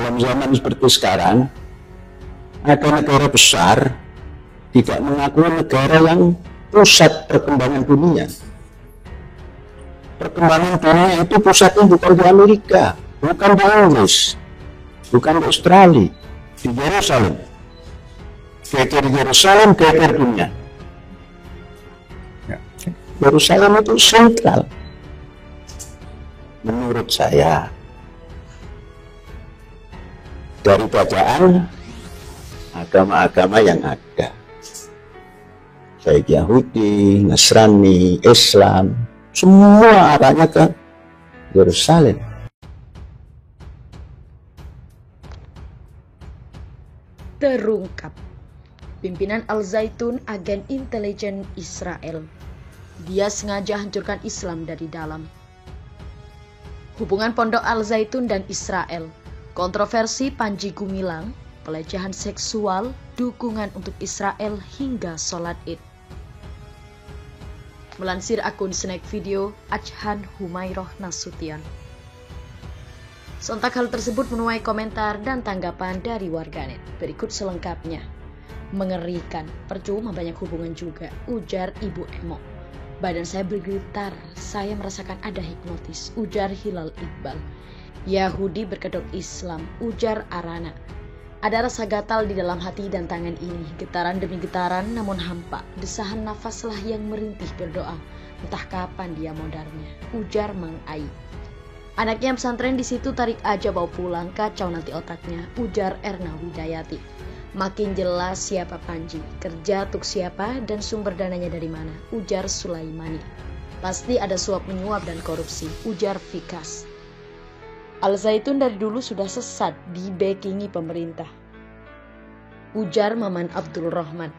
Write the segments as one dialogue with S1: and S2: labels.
S1: dalam zaman seperti sekarang, ada negara besar tidak mengakui negara yang pusat perkembangan dunia. Perkembangan dunia itu pusatnya bukan di Amerika, bukan di Inggris, bukan di Australia, di Yerusalem. Geger Yerusalem, geger dunia. Yerusalem itu sentral. Menurut saya, dari bacaan agama-agama yang ada, baik Yahudi, Nasrani, Islam, semua arahnya ke Yerusalem.
S2: Terungkap, pimpinan Al-Zaitun agen intelijen Israel. Dia sengaja hancurkan Islam dari dalam. Hubungan Pondok Al-Zaitun dan Israel, kontroversi Panji Gumilang, pelecehan seksual, dukungan untuk Israel hingga sholat Id. Melansir akun Snack Video, Ajhan Humairoh Nasution. Sontak hal tersebut menuai komentar dan tanggapan dari warganet. Berikut selengkapnya. Mengerikan, percuma banyak hubungan juga, ujar Ibu Emo. Badan saya bergetar, saya merasakan ada hipnotis, ujar Hilal Iqbal. Yahudi berkedok Islam, ujar Arana. Ada rasa gatal di dalam hati dan tangan ini, getaran demi getaran namun hampa, desahan nafaslah yang merintih berdoa. Entah kapan dia modarnya, ujar Mang Ai. Anaknya pesantren di situ tarik aja bawa pulang, kacau nanti otaknya, ujar Erna Widayati. Makin jelas siapa Panji, kerja untuk siapa dan sumber dananya dari mana, ujar Sulaimani. Pasti ada suap menyuap dan korupsi, ujar Fikas. Al-Zaitun dari dulu sudah sesat, di-backingi pemerintah, ujar Maman Abdul Rahman.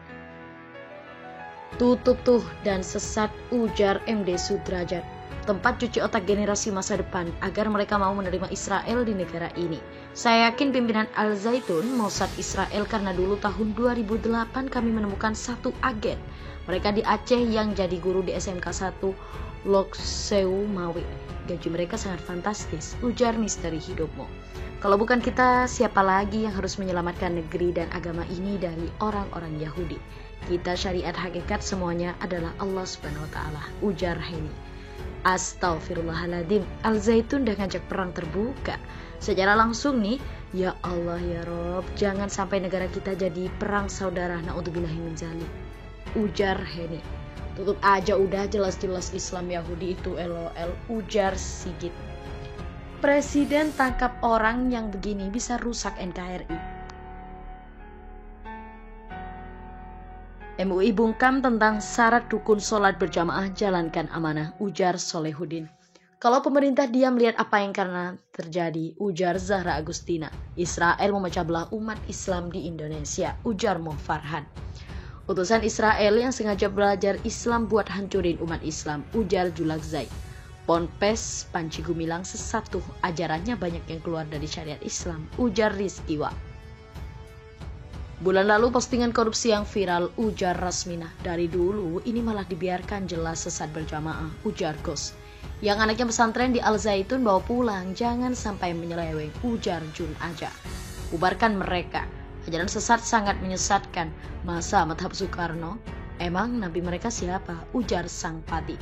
S2: Tutup tuh dan sesat, ujar MD Sudrajat. Tempat cuci otak generasi masa depan agar mereka mau menerima Israel di negara ini. Saya yakin pimpinan Al-Zaitun Mossad Israel karena dulu tahun 2008 kami menemukan satu agen. Mereka di Aceh yang jadi guru di SMK 1 Lokseu Mawe. Gaji mereka sangat fantastis, ujar Misteri Hidupmu. Kalau bukan kita, siapa lagi yang harus menyelamatkan negeri dan agama ini dari orang-orang Yahudi? Kita syariat hakikat semuanya adalah Allah Subhanahu wa Ta'ala, ujar Heni. Astaghfirullahaladzim, Al-Zaitun udah ngajak perang terbuka. Secara langsung nih, ya Allah ya Rob, jangan sampai negara kita jadi perang saudara, na'udzubillahi min dzalik, ujar Heni. Tutup aja udah, jelas-jelas Islam Yahudi itu LOL, ujar Sigit. Presiden tangkap orang yang begini bisa rusak NKRI. MUI bungkam tentang syarat rukun sholat berjamaah jalankan amanah, ujar Solehudin. Kalau pemerintah diam lihat apa yang karena terjadi, ujar Zahra Agustina. Israel memecah belah umat Islam di Indonesia, ujar Mo Farhan. Utusan Israel yang sengaja belajar Islam buat hancurin umat Islam, ujar Julak Zaid. Ponpes Panji Gumilang sesat tuh, ajarannya banyak yang keluar dari syariat Islam, ujar Rizky Wa. Bulan lalu postingan korupsi yang viral, ujar Rasmina. Dari dulu ini malah dibiarkan jelas sesat berjamaah, ujar Gos. Yang anaknya pesantren di Al-Zaitun bawa pulang, jangan sampai menyeleweng, ujar Jun Aja. Bubarkan mereka, ajaran sesat sangat menyesatkan. Masa madhab Soekarno? Emang nabi mereka siapa? Ujar Sang Pati.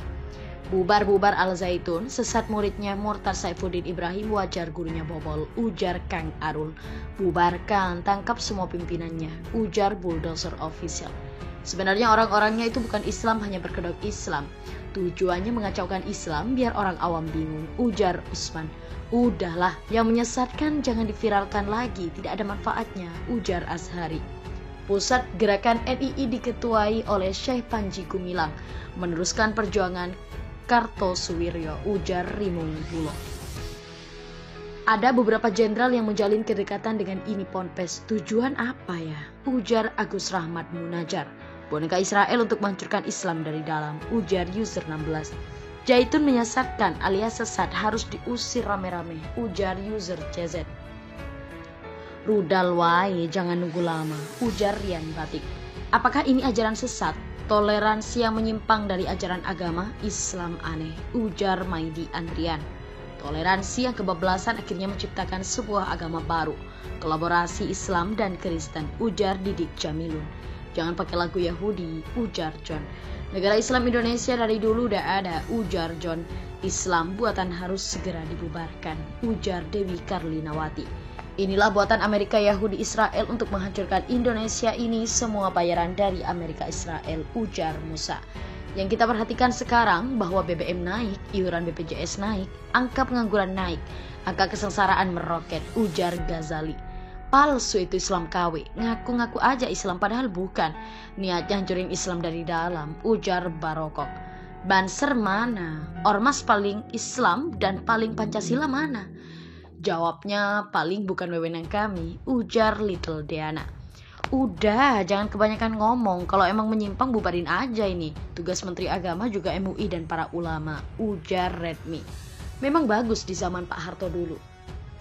S2: Bubar-bubar Al-Zaitun, sesat muridnya Murtad Saifuddin Ibrahim, wajar gurunya bobol, ujar Kang Arul. Bubarkan, tangkap semua pimpinannya, ujar Bulldozer Official. Sebenarnya orang-orangnya itu bukan Islam, hanya berkedok Islam. Tujuannya mengacaukan Islam biar orang awam bingung, ujar Usman. Udahlah, yang menyesatkan jangan diviralkan lagi, tidak ada manfaatnya, ujar Azhari. Pusat Gerakan NII diketuai oleh Syekh Panji Gumilang, meneruskan perjuangan Kartosuwiryo, ujar Rimung Bulo. Ada beberapa jenderal yang menjalin kedekatan dengan ini Ponpes. Tujuan apa ya? Ujar Agus Rahmat Munajar. Boneka Israel untuk menghancurkan Islam dari dalam, ujar user 16. Zaitun menyesatkan alias sesat harus diusir rame-rame, ujar user CZ. Rudal wae, jangan nunggu lama, ujar Rian Batik. Apakah ini ajaran sesat? Toleransi yang menyimpang dari ajaran agama Islam aneh, ujar Maidi Andrian. Toleransi yang kebablasan akhirnya menciptakan sebuah agama baru. Kolaborasi Islam dan Kristen, ujar Didik Jamilun. Jangan pakai lagu Yahudi, ujar John. Negara Islam Indonesia dari dulu udah ada, ujar John. Islam buatan harus segera dibubarkan, ujar Dewi Karlinawati. Inilah buatan Amerika, Yahudi, Israel untuk menghancurkan Indonesia ini semua bayaran dari Amerika Israel, ujar Musa. Yang kita perhatikan sekarang bahwa BBM naik, iuran BPJS naik, angka pengangguran naik, angka kesengsaraan meroket, ujar Ghazali. Palsu itu Islam KW, ngaku-ngaku aja Islam padahal bukan. Niatnya hancurin Islam dari dalam, ujar Barokok. Banser mana? Ormas paling Islam dan paling Pancasila mana? Jawabnya paling bukan wewenang kami, ujar Little Deana. Udah, jangan kebanyakan ngomong. Kalau emang menyimpang bubarin aja ini. Tugas Menteri Agama juga MUI dan para ulama, ujar Redmi. Memang bagus di zaman Pak Harto dulu.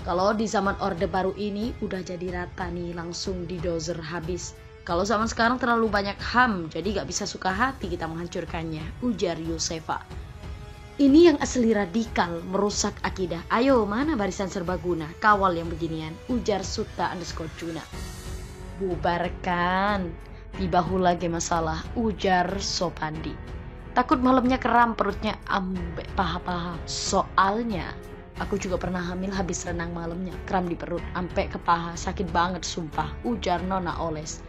S2: Kalau di zaman Orde Baru ini udah jadi rata nih, langsung didozer habis. Kalau zaman sekarang terlalu banyak HAM, jadi gak bisa suka hati kita menghancurkannya, ujar Yusefa. Ini yang asli radikal, merusak akidah. Ayo, mana barisan serbaguna, kawal yang beginian, ujar Suta_Juna. Bubarkan, di bahu lagi masalah, ujar Sopandi. Takut malamnya kram, perutnya ambek paha-paha. Soalnya aku juga pernah hamil habis renang malamnya, kram di perut, ampe ke paha, sakit banget sumpah, ujar Nona Oles.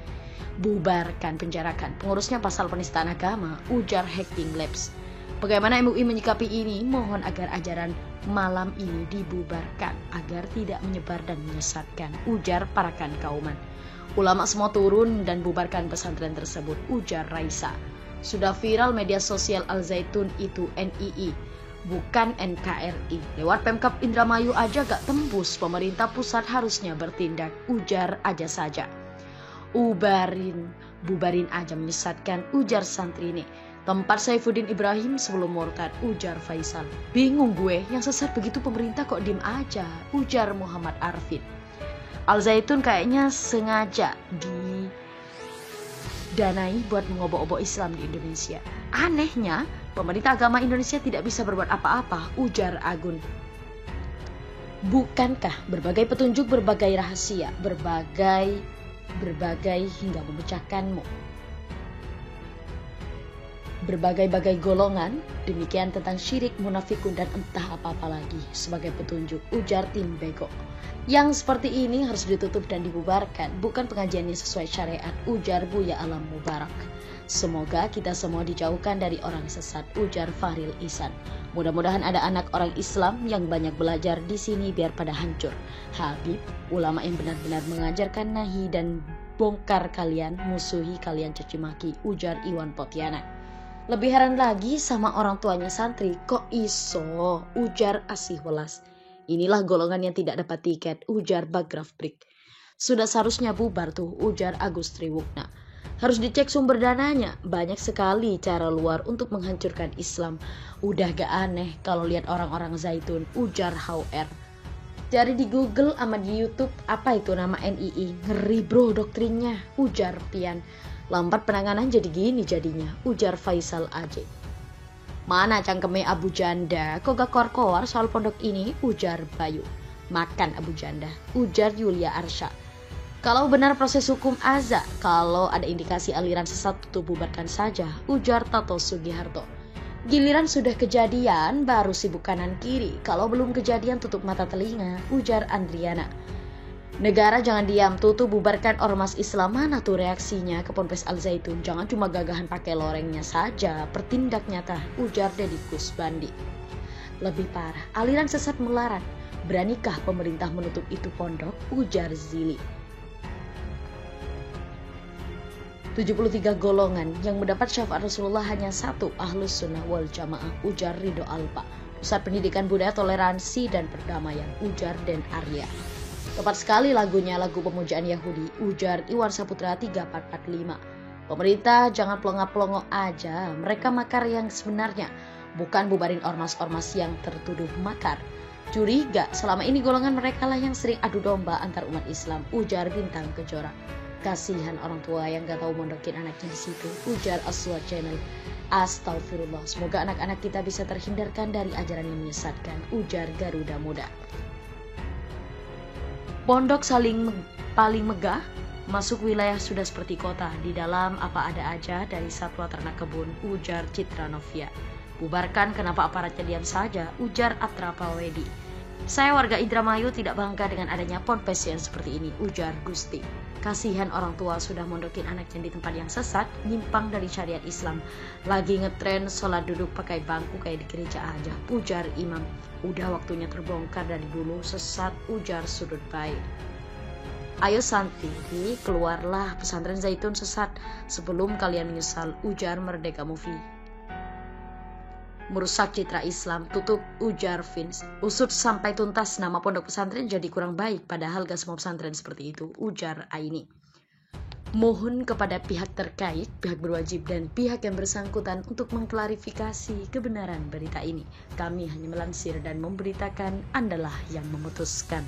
S2: Bubarkan, penjarakan, pengurusnya pasal penistaan agama, ujar Hacking Labs. Bagaimana MUI menyikapi ini? Mohon agar ajaran malam ini dibubarkan, agar tidak menyebar dan menyesatkan, ujar Parakan Kauman. Ulama semua turun dan bubarkan pesantren tersebut, ujar Raisa. Sudah viral media sosial Al Zaitun itu NII, bukan NKRI. Lewat Pemkab Indramayu aja gak tembus, pemerintah pusat harusnya bertindak, ujar aja saja. Bubarin aja menyesatkan, ujar Santrini. Tempat Saifuddin Ibrahim sebelum murtad, ujar Faisal. Bingung gue, yang sesat begitu pemerintah kok diem aja, ujar Muhammad Arfin. Al Zaitun kayaknya sengaja didanai buat mengobok-obok Islam di Indonesia. Anehnya, pemerintah agama Indonesia tidak bisa berbuat apa-apa, ujar Agun. Bukankah berbagai petunjuk, berbagai rahasia, berbagai hingga memecahkanmu. Berbagai-bagai golongan, demikian tentang syirik, munafikun, dan entah apa-apa lagi sebagai petunjuk, ujar Tim Bego. Yang seperti ini harus ditutup dan dibubarkan, bukan pengajiannya sesuai syariat, ujar Buya Alam Mubarak. Semoga kita semua dijauhkan dari orang sesat, ujar Fahril Ihsan. Mudah-mudahan ada anak orang Islam yang banyak belajar di sini biar pada hancur. Habib, ulama yang benar-benar mengajarkan nahi dan bongkar kalian, musuhi kalian caci maki, ujar Iwan Potiana. Lebih heran lagi sama orang tuanya santri, kok iso, ujar Asih Welas. Inilah golongan yang tidak dapat tiket, ujar Bagraf Brik. Sudah seharusnya bubar tuh, ujar Agus Triwukna. Harus dicek sumber dananya, banyak sekali cara luar untuk menghancurkan Islam. Udah gak aneh kalau lihat orang-orang Zaitun, ujar HR. Cari di Google sama di YouTube, apa itu nama NII, ngeri bro doktrinnya, ujar Pian. Lambat penanganan jadi gini jadinya, ujar Faisal Aje. Mana cangkeme Abu Janda, kok gak kor-kor soal pondok ini, ujar Bayu. Makan Abu Janda, ujar Yulia Arsha. Kalau benar proses hukum aza, kalau ada indikasi aliran sesat tutup bubarkan saja, ujar Tato Sugiharto. Giliran sudah kejadian, baru sibuk kanan kiri, kalau belum kejadian tutup mata telinga, ujar Andriana. Negara jangan diam, tutup bubarkan ormas Islam. Mana tuh reaksinya ke Ponpes Al Zaitun? Jangan cuma gagahan pakai lorengnya saja, bertindak nyata, ujar Deddy Kusbandi. Lebih parah, aliran sesat melarat. Beranikah pemerintah menutup itu pondok? Ujar Zili. 73 golongan yang mendapat syafaat Rasulullah hanya satu, Ahlus Sunnah wal Jamaah, ujar Ridho Alpa. Pusat Pendidikan Budaya Toleransi dan Perdamaian, ujar Den Arya. Tepat sekali lagunya, lagu pemujaan Yahudi, ujar Iwan Saputra 3445. Pemerintah jangan pelongo-pelongo aja, mereka makar yang sebenarnya, bukan bubarin ormas-ormas yang tertuduh makar. Curiga, selama ini golongan mereka lah yang sering adu domba antar umat Islam, ujar Bintang Kejora. Kasihan orang tua yang gak tahu mondokin anaknya di situ, ujar Aswa Channel. Astagfirullah, semoga anak-anak kita bisa terhindarkan dari ajaran yang menyesatkan, ujar Garuda Muda. Pondok paling megah, masuk wilayah sudah seperti kota, di dalam apa ada aja dari satwa ternak kebun, ujar Citra Novia. Bubarkan, kenapa aparatnya diam saja, ujar Atrapawedi. Saya warga Indramayu tidak bangga dengan adanya ponpes yang seperti ini, ujar Gusti. Kasihan orang tua sudah mondokin anaknya di tempat yang sesat, nyimpang dari syariat Islam. Lagi ngetren sholat duduk pakai bangku kayak di gereja aja, ujar Imam. Udah waktunya terbongkar dari dulu, sesat, ujar Sudut Baik. Ayo Santi, keluarlah pesantren Zaitun sesat sebelum kalian menyesal, ujar Merdeka Movie. Merusak citra Islam, tutup, ujar Vince. Usut sampai tuntas, nama pondok pesantren jadi kurang baik, padahal gak semua pesantren seperti itu, ujar Aini. Mohon kepada pihak terkait, pihak berwajib dan pihak yang bersangkutan untuk mengklarifikasi kebenaran berita ini. Kami hanya melansir dan memberitakan, Andalah yang memutuskan.